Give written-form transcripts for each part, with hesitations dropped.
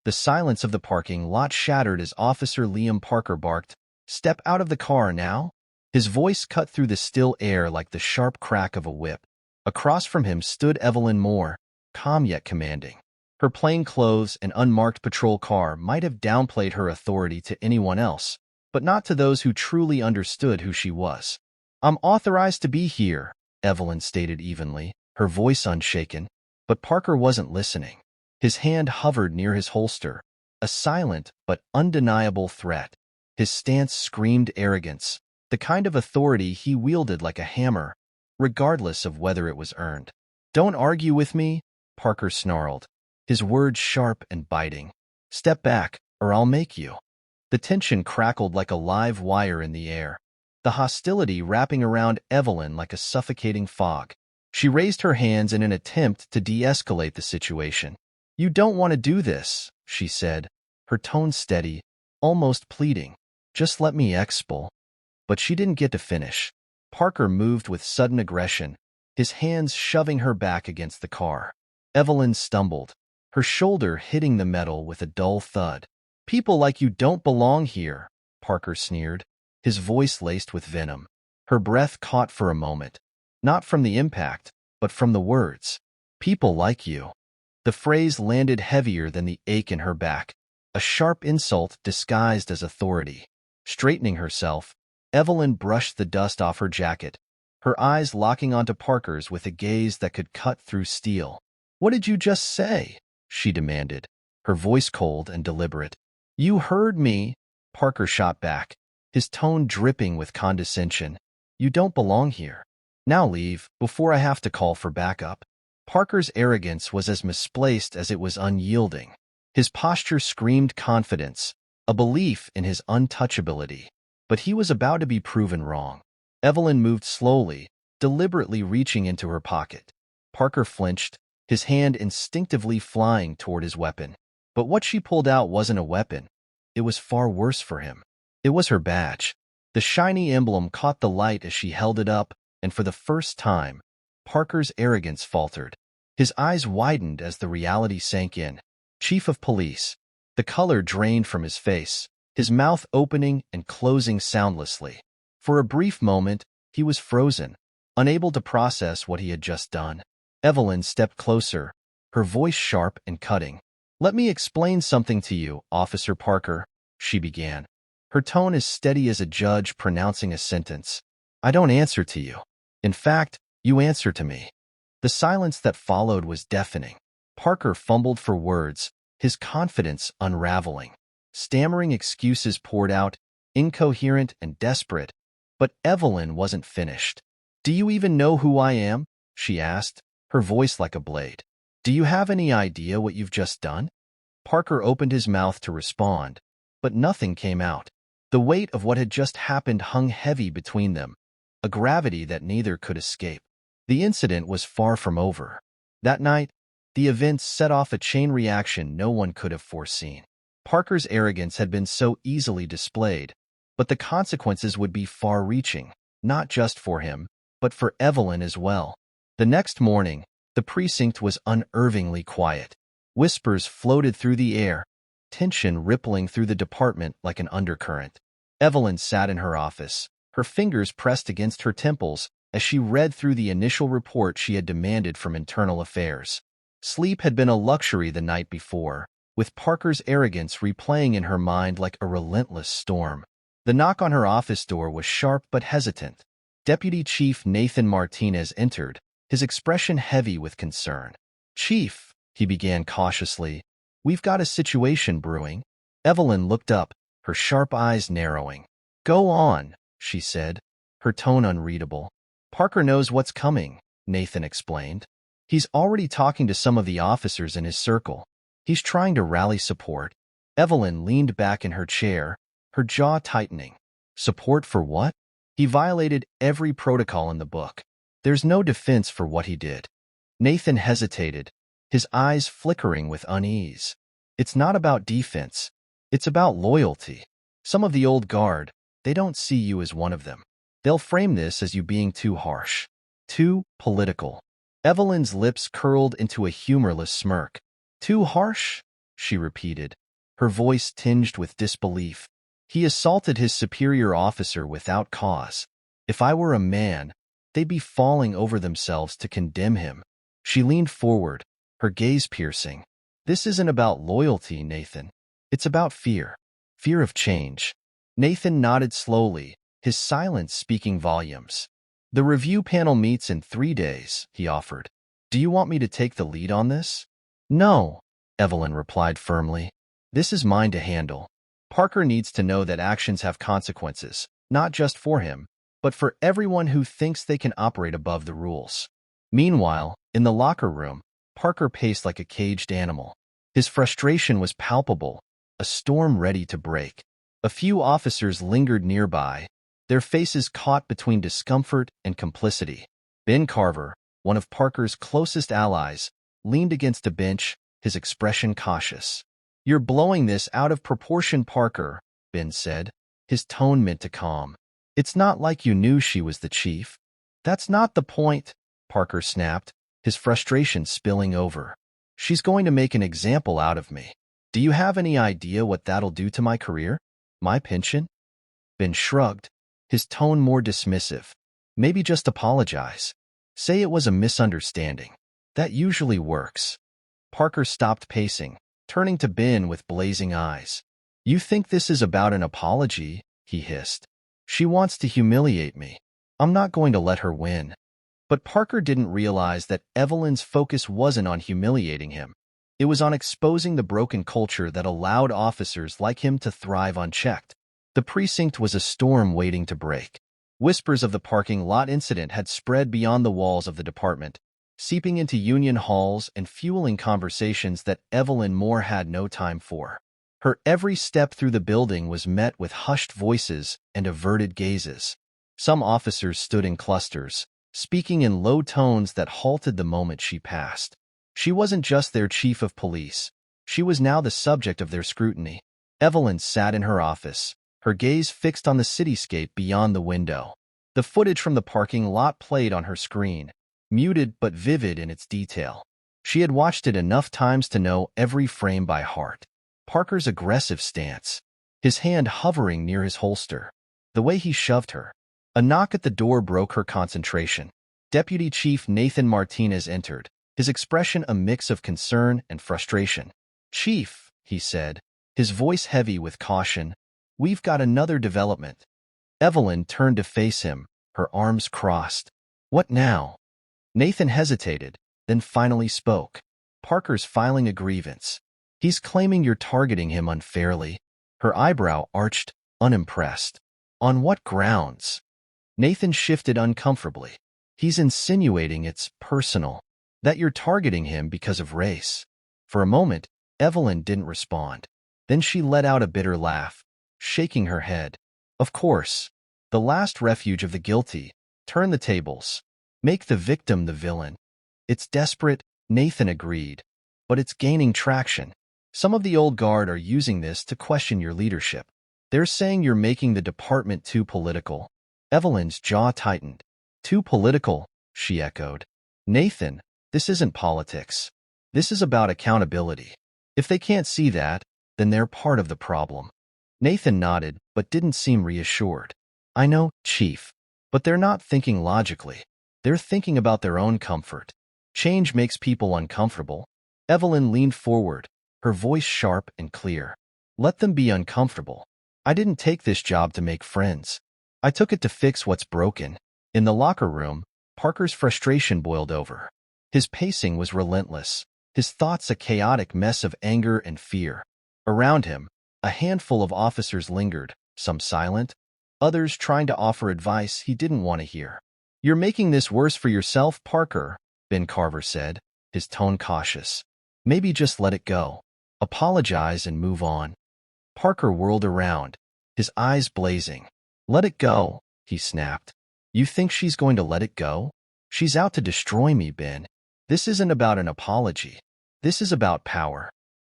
The silence of the parking lot shattered as Officer Liam Parker barked, "Step out of the car now." His voice cut through the still air like the sharp crack of a whip. Across from him stood Evelyn Moore, calm yet commanding. Her plain clothes and unmarked patrol car might have downplayed her authority to anyone else, but not to those who truly understood who she was. "I'm authorized to be here," Evelyn stated evenly, her voice unshaken. But Parker wasn't listening. His hand hovered near his holster, a silent but undeniable threat. His stance screamed arrogance, the kind of authority he wielded like a hammer, regardless of whether it was earned. "Don't argue with me," Parker snarled, his words sharp and biting. "Step back, or I'll make you." The tension crackled like a live wire in the air, the hostility wrapping around Evelyn like a suffocating fog. She raised her hands in an attempt to de-escalate the situation. "You don't want to do this," she said, her tone steady, almost pleading. "Just let me expel." But she didn't get to finish. Parker moved with sudden aggression, his hands shoving her back against the car. Evelyn stumbled, her shoulder hitting the metal with a dull thud. "People like you don't belong here," Parker sneered, his voice laced with venom. Her breath caught for a moment, not from the impact, but from the words. "People like you." The phrase landed heavier than the ache in her back, a sharp insult disguised as authority. Straightening herself, Evelyn brushed the dust off her jacket, her eyes locking onto Parker's with a gaze that could cut through steel. "What did you just say?" she demanded, her voice cold and deliberate. "You heard me," Parker shot back, his tone dripping with condescension. "You don't belong here. Now leave, before I have to call for backup." Parker's arrogance was as misplaced as it was unyielding. His posture screamed confidence, a belief in his untouchability. But he was about to be proven wrong. Evelyn moved slowly, deliberately reaching into her pocket. Parker flinched, his hand instinctively flying toward his weapon. But what she pulled out wasn't a weapon. It was far worse for him. It was her badge. The shiny emblem caught the light as she held it up, and for the first time, Parker's arrogance faltered. His eyes widened as the reality sank in. Chief of Police. The color drained from his face, his mouth opening and closing soundlessly. For a brief moment, he was frozen, unable to process what he had just done. Evelyn stepped closer, her voice sharp and cutting. "Let me explain something to you, Officer Parker," she began, her tone as steady as a judge pronouncing a sentence. "I don't answer to you. In fact, you answer to me." The silence that followed was deafening. Parker fumbled for words, his confidence unraveling. Stammering excuses poured out, incoherent and desperate. But Evelyn wasn't finished. "Do you even know who I am?" she asked, her voice like a blade. "Do you have any idea what you've just done?" Parker opened his mouth to respond, but nothing came out. The weight of what had just happened hung heavy between them, a gravity that neither could escape. The incident was far from over. That night, the events set off a chain reaction no one could have foreseen. Parker's arrogance had been so easily displayed, but the consequences would be far-reaching, not just for him, but for Evelyn as well. The next morning, the precinct was unnervingly quiet. Whispers floated through the air, tension rippling through the department like an undercurrent. Evelyn sat in her office, her fingers pressed against her temples as she read through the initial report she had demanded from Internal Affairs. Sleep had been a luxury the night before, with Parker's arrogance replaying in her mind like a relentless storm. The knock on her office door was sharp but hesitant. Deputy Chief Nathan Martinez entered, his expression heavy with concern. "Chief," he began cautiously, "we've got a situation brewing." Evelyn looked up, her sharp eyes narrowing. "Go on," she said, her tone unreadable. "Parker knows what's coming," Nathan explained. "He's already talking to some of the officers in his circle. He's trying to rally support." Evelyn leaned back in her chair, her jaw tightening. Support for what? He violated every protocol in the book. There's no defense for what he did. Nathan hesitated, his eyes flickering with unease. "It's not about defense. It's about loyalty. Some of the old guard, they don't see you as one of them. They'll frame this as you being too harsh, too political." Evelyn's lips curled into a humorless smirk. "Too harsh?" she repeated, her voice tinged with disbelief. He assaulted his superior officer without cause. If I were a man, they'd be falling over themselves to condemn him. She leaned forward, her gaze piercing. This isn't about loyalty, Nathan. It's about fear. Fear of change. Nathan nodded slowly, his silence speaking volumes. The review panel meets in 3 days, he offered. Do you want me to take the lead on this? No, Evelyn replied firmly. This is mine to handle. Parker needs to know that actions have consequences, not just for him, but for everyone who thinks they can operate above the rules. Meanwhile, in the locker room, Parker paced like a caged animal. His frustration was palpable, a storm ready to break. A few officers lingered nearby, their faces caught between discomfort and complicity. Ben Carver, one of Parker's closest allies, leaned against a bench, his expression cautious. You're blowing this out of proportion, Parker, Ben said, his tone meant to calm. It's not like you knew she was the chief. That's not the point, Parker snapped, his frustration spilling over. She's going to make an example out of me. Do you have any idea what that'll do to my career? My pension? Ben shrugged, his tone more dismissive. Maybe just apologize. Say it was a misunderstanding. That usually works. Parker stopped pacing, turning to Ben with blazing eyes. You think this is about an apology? He hissed. She wants to humiliate me. I'm not going to let her win. But Parker didn't realize that Evelyn's focus wasn't on humiliating him. It was on exposing the broken culture that allowed officers like him to thrive unchecked. The precinct was a storm waiting to break. Whispers of the parking lot incident had spread beyond the walls of the department, seeping into union halls and fueling conversations that Evelyn Moore had no time for. Her every step through the building was met with hushed voices and averted gazes. Some officers stood in clusters, speaking in low tones that halted the moment she passed. She wasn't just their chief of police. She was now the subject of their scrutiny. Evelyn sat in her office, her gaze fixed on the cityscape beyond the window. The footage from the parking lot played on her screen, muted but vivid in its detail. She had watched it enough times to know every frame by heart. Parker's aggressive stance, his hand hovering near his holster, the way he shoved her. A knock at the door broke her concentration. Deputy Chief Nathan Martinez entered, his expression a mix of concern and frustration. Chief, he said, his voice heavy with caution, we've got another development. Evelyn turned to face him, her arms crossed. What now? Nathan hesitated, then finally spoke. Parker's filing a grievance. He's claiming you're targeting him unfairly. Her eyebrow arched, unimpressed. On what grounds? Nathan shifted uncomfortably. He's insinuating it's personal, that you're targeting him because of race. For a moment, Evelyn didn't respond. Then she let out a bitter laugh, shaking her head. Of course, the last refuge of the guilty. Turn the tables. Make the victim the villain. It's desperate, Nathan agreed, but it's gaining traction. Some of the old guard are using this to question your leadership. They're saying you're making the department too political. Evelyn's jaw tightened. Too political, she echoed. Nathan, this isn't politics. This is about accountability. If they can't see that, then they're part of the problem. Nathan nodded, but didn't seem reassured. I know, Chief, but they're not thinking logically. They're thinking about their own comfort. Change makes people uncomfortable. Evelyn leaned forward, her voice sharp and clear. Let them be uncomfortable. I didn't take this job to make friends. I took it to fix what's broken. In the locker room, Parker's frustration boiled over. His pacing was relentless, his thoughts a chaotic mess of anger and fear. Around him, a handful of officers lingered, some silent, others trying to offer advice he didn't want to hear. You're making this worse for yourself, Parker, Ben Carver said, his tone cautious. Maybe just let it go. Apologize and move on. Parker whirled around, his eyes blazing. Let it go, he snapped. You think she's going to let it go? She's out to destroy me, Ben. This isn't about an apology. This is about power.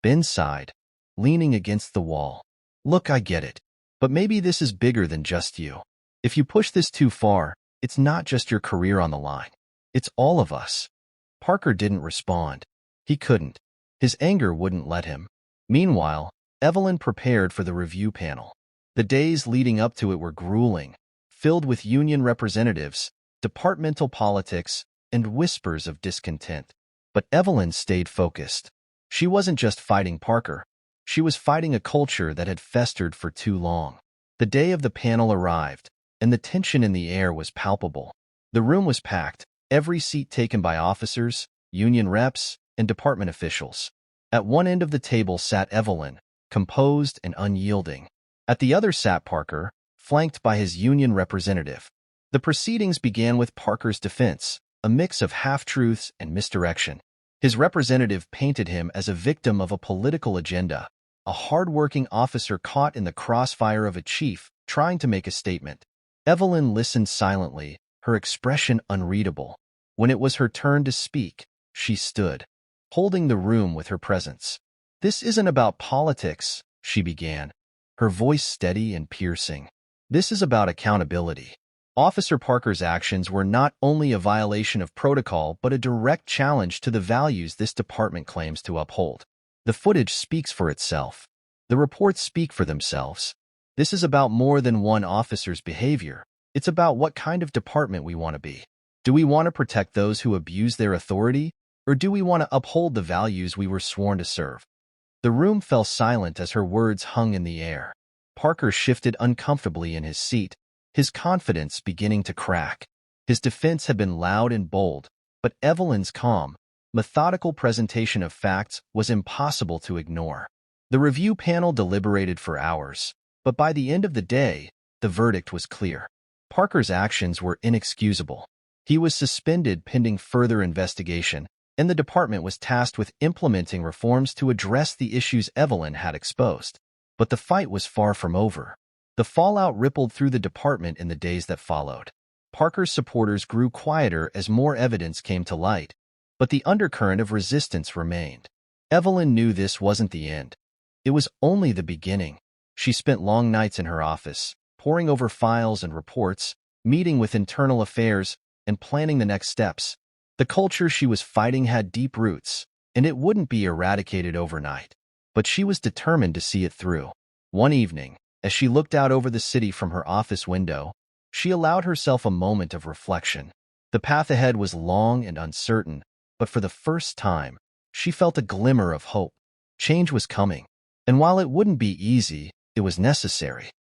Ben sighed, leaning against the wall. Look, I get it. But maybe this is bigger than just you. If you push this too far, it's not just your career on the line. It's all of us. Parker didn't respond. He couldn't. His anger wouldn't let him. Meanwhile, Evelyn prepared for the review panel. The days leading up to it were grueling, filled with union representatives, departmental politics, and whispers of discontent. But Evelyn stayed focused. She wasn't just fighting Parker. She was fighting a culture that had festered for too long. The day of the panel arrived, and the tension in the air was palpable. The room was packed, every seat taken by officers, union reps, and department officials. At one end of the table sat Evelyn, composed and unyielding. At the other sat Parker, flanked by his union representative. The proceedings began with Parker's defense, a mix of half-truths and misdirection. His representative painted him as a victim of a political agenda, a hard-working officer caught in the crossfire of a chief trying to make a statement. Evelyn listened silently, her expression unreadable. When it was her turn to speak, she stood, holding the room with her presence. "This isn't about politics," she began, her voice steady and piercing. "This is about accountability." Officer Parker's actions were not only a violation of protocol but a direct challenge to the values this department claims to uphold. The footage speaks for itself. The reports speak for themselves. This is about more than one officer's behavior. It's about what kind of department we want to be. Do we want to protect those who abuse their authority, or do we want to uphold the values we were sworn to serve? The room fell silent as her words hung in the air. Parker shifted uncomfortably in his seat, his confidence beginning to crack. His defense had been loud and bold, but Evelyn's calm, methodical presentation of facts was impossible to ignore. The review panel deliberated for hours, but by the end of the day, the verdict was clear. Parker's actions were inexcusable. He was suspended pending further investigation, and the department was tasked with implementing reforms to address the issues Evelyn had exposed. But the fight was far from over. The fallout rippled through the department in the days that followed. Parker's supporters grew quieter as more evidence came to light, but the undercurrent of resistance remained. Evelyn knew this wasn't the end. It was only the beginning. She spent long nights in her office, poring over files and reports, meeting with internal affairs, and planning the next steps. The culture she was fighting had deep roots, and it wouldn't be eradicated overnight. But she was determined to see it through. One evening, as she looked out over the city from her office window, she allowed herself a moment of reflection. The path ahead was long and uncertain, but for the first time, she felt a glimmer of hope. Change was coming, and while it wouldn't be easy, it was necessary.